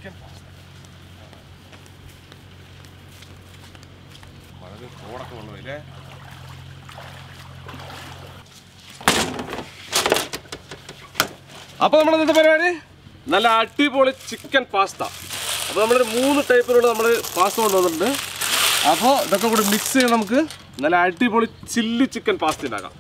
chicken pasta. വളരെ തോടൊക്കെ ഉള്ളതല്ലേ. അപ്പോൾ നമ്മൾ ഇന്നത്തെ പരിപാടി നല്ല അടിപൊളി ചിക്കൻ പാസ്ത. അപ്പോൾ നമ്മളൊരു 3 ടൈപ്പിലുള്ള നമ്മൾ പാസ്ത കൊണ്ടുവന്നിട്ടുണ്ട്. അപ്പോൾ ഇതൊക്കെ കൂടി മിക്സ് ചെയ്ത് നമുക്ക് നല്ല അടിപൊളി ചില്ലി ചിക്കൻ പാസ്ത ഉണ്ടാക്കാം.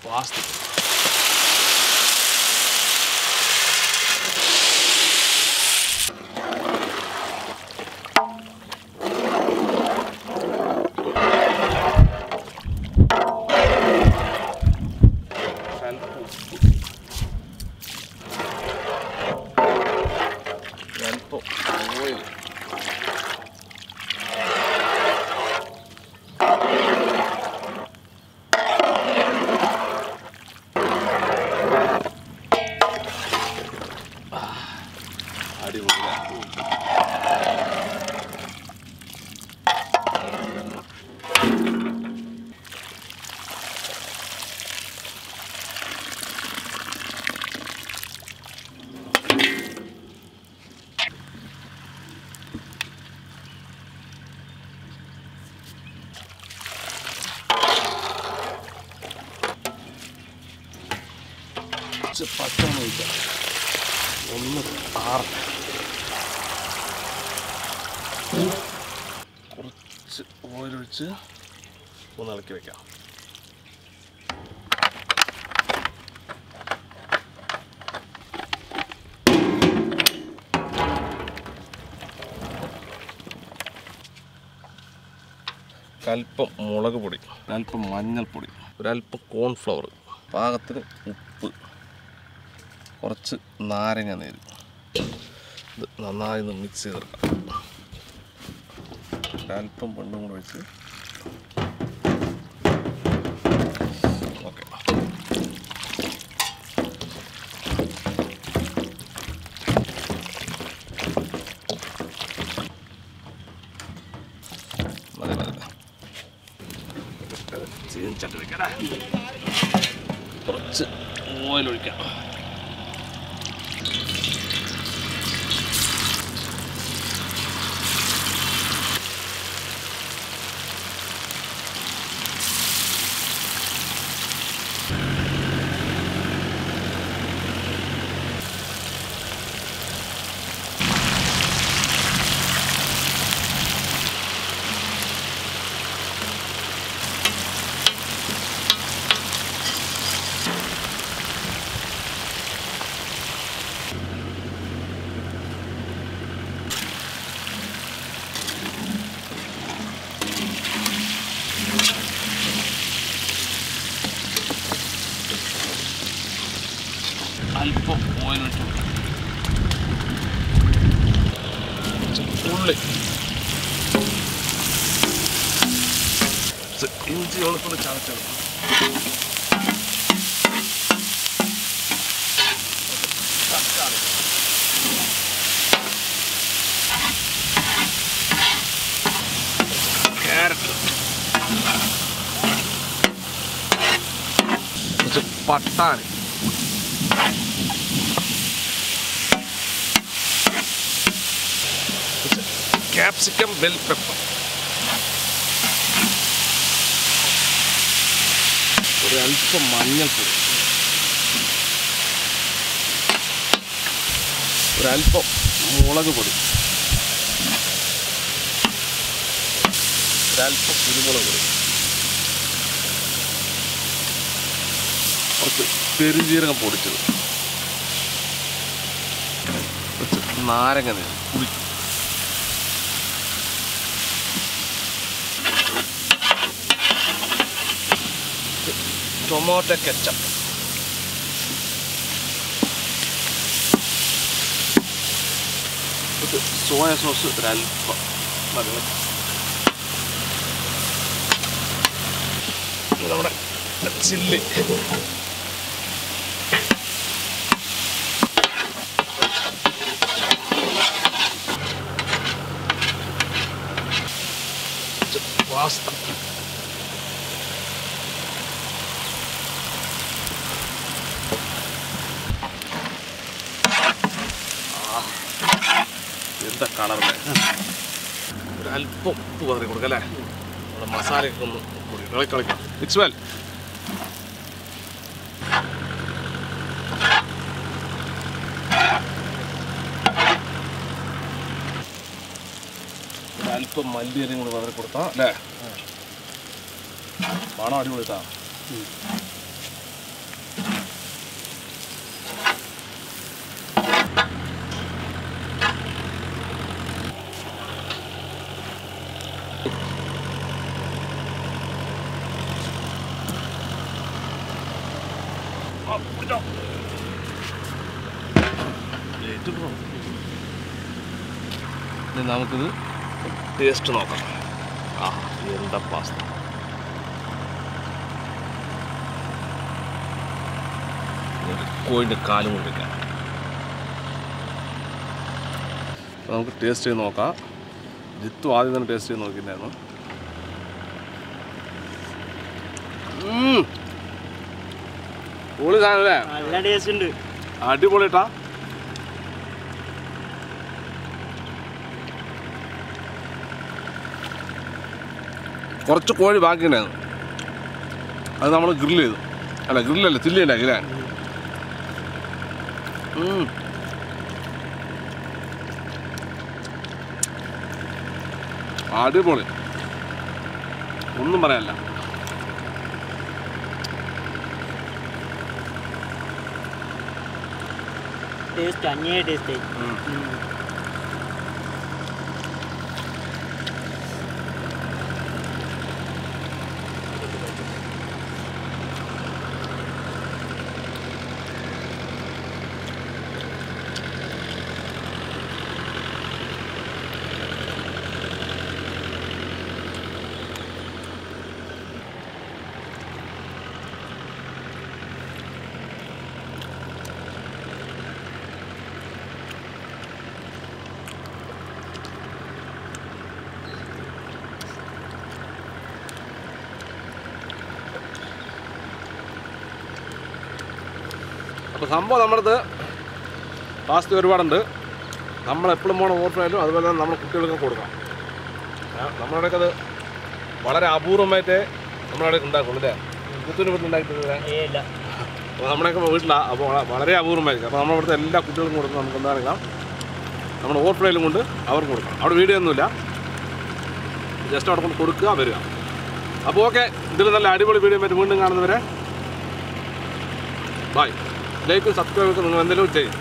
Pasta. പച്ചമൊഴിക്കാം. ഒന്ന് കുറച്ച് ഓയിലൊഴിച്ച് ഒന്ന് ഇളക്കി വെക്കാം. ഒരൽപ്പം മുളക് പൊടി, ഒരൽപ്പം മഞ്ഞൾപ്പൊടി, ഒരൽപ്പം കോൺഫ്ലവർ, പാകത്തിന് ഉപ്പ്, കുറച്ച് നാരങ്ങ നീര്. ഇത് നന്നായി ഒന്ന് മിക്സ് ചെയ്തെടുക്കാം. ഒരൽപ്പം വെള്ളം കൂടെ ഒഴിച്ച് ഓക്കെ. മതി മതി. ചീനിച്ചട്ടി വെക്കട്ടെ. കുറച്ച് ഓയിലൊഴിക്കാം. അല്പം ഓയിൽ ഒഴിച്ചു കൊടുക്കാം. ഉള്ളി, ഇഞ്ചി വെളുത്തുള്ളി ചതച്ചെടുക്കാം. പട്ടാണി, ക്യാപ്സിക്കം, ബെൽ പെപ്പർ, ഒരല്പം മഞ്ഞൾപ്പൊടി, ഒരല്പം മുളക് പൊടി, ഒരല്പം കുരുമുളക് പൊടി, കുറച്ച് പെരുംജീരകം പൊടിച്ചത്, കുറച്ച് നാരങ്ങ നീര് പുളി, ടൊമാറ്റോ കെച്ചപ്പ്, സോയ സോസ് ഒരല്പം മതി. നമ്മുടെ ചില്ലി, പാസ്ത, എന്താ കളറല്ലേ. ഒരല്പം ഉപ്പ് പതറി കൊടുക്കാം അല്ലേ. നമ്മുടെ മസാലയൊക്കെ ഒന്ന് കൂടി കളിക്കാം. It's well. ഒരല്പം മല്ലിയരിയും കൂടി പതറി കൊടുത്താൽ അല്ലേ, മണം അടിപൊളിത്താ. നമുക്കിത് ടേസ്റ്റ് നോക്കാം. ആ എന്താ പാസ്ത. കോഴിൻ്റെ കാലും കൊണ്ട് വയ്ക്കാം. നമുക്ക് ടേസ്റ്റ് ചെയ്ത് നോക്കാം. ജിത്തു ആദ്യം തന്നെ ടേസ്റ്റ് ചെയ്ത് നോക്കിയിട്ടുണ്ടായിരുന്നു. പൊളി സാധനം അല്ലേ, നല്ല ടേസ്റ്റ് ഉണ്ട്, അടിപൊളിട്ടാ. കുറച്ച് കോഴി ബാക്കിയുണ്ടായിരുന്നു, അത് നമ്മൾ ഗ്രില്ല് ചെയ്തു. അല്ല ഗ്രില്ലല്ല, ചില്ലി ഉണ്ടാക്കി അല്ലേ. അടിപൊളി, ഒന്നും പറയാനില്ല. ടേസ്റ്റ് അന്യ ടേസ്റ്റ്. അപ്പോൾ സംഭവം നമ്മുടെ പാസ്ത ഒരുപാടുണ്ട്. നമ്മളെപ്പോഴും പോകണം ഓർഫനായാലും അതുപോലെ തന്നെ നമ്മൾ കുട്ടികൾക്ക് കൊടുക്കാം. നമ്മളവിടെയൊക്കെ അത് വളരെ അപൂർവമായിട്ടേ നമ്മളവിടെ ഉണ്ടാക്കുള്ളൂ അല്ലേ. കുത്തിന് വീട്ടിലുണ്ടാക്കിയിട്ടില്ല, അപ്പോൾ നമ്മുടെയൊക്കെ വീട്ടിലാണ്. അപ്പോൾ വളരെ അപൂർവമായിരിക്കും. അപ്പോൾ നമ്മളിവിടുത്തെ എല്ലാ കുട്ടികൾക്കും കൊടുക്കും. നമുക്ക് എന്താണെങ്കിലും നമ്മൾ ഓർഫനയിലും കൊണ്ട് അവർക്ക് കൊടുക്കാം. അവിടെ വീഡിയോ ഒന്നുമില്ല, ജസ്റ്റ് അവിടെ കൊണ്ട് കൊടുക്കുക, വരിക. അപ്പോൾ ഓക്കെ, ഇതിൽ നല്ല അടിപൊളി വീഡിയോ പറ്റി വീണ്ടും കാണുന്നവരെ ബൈ. ലൈക്കും സബ്സ്ക്രൈബൊക്കെ നിങ്ങൾ എന്തെങ്കിലും ചെയ്യും.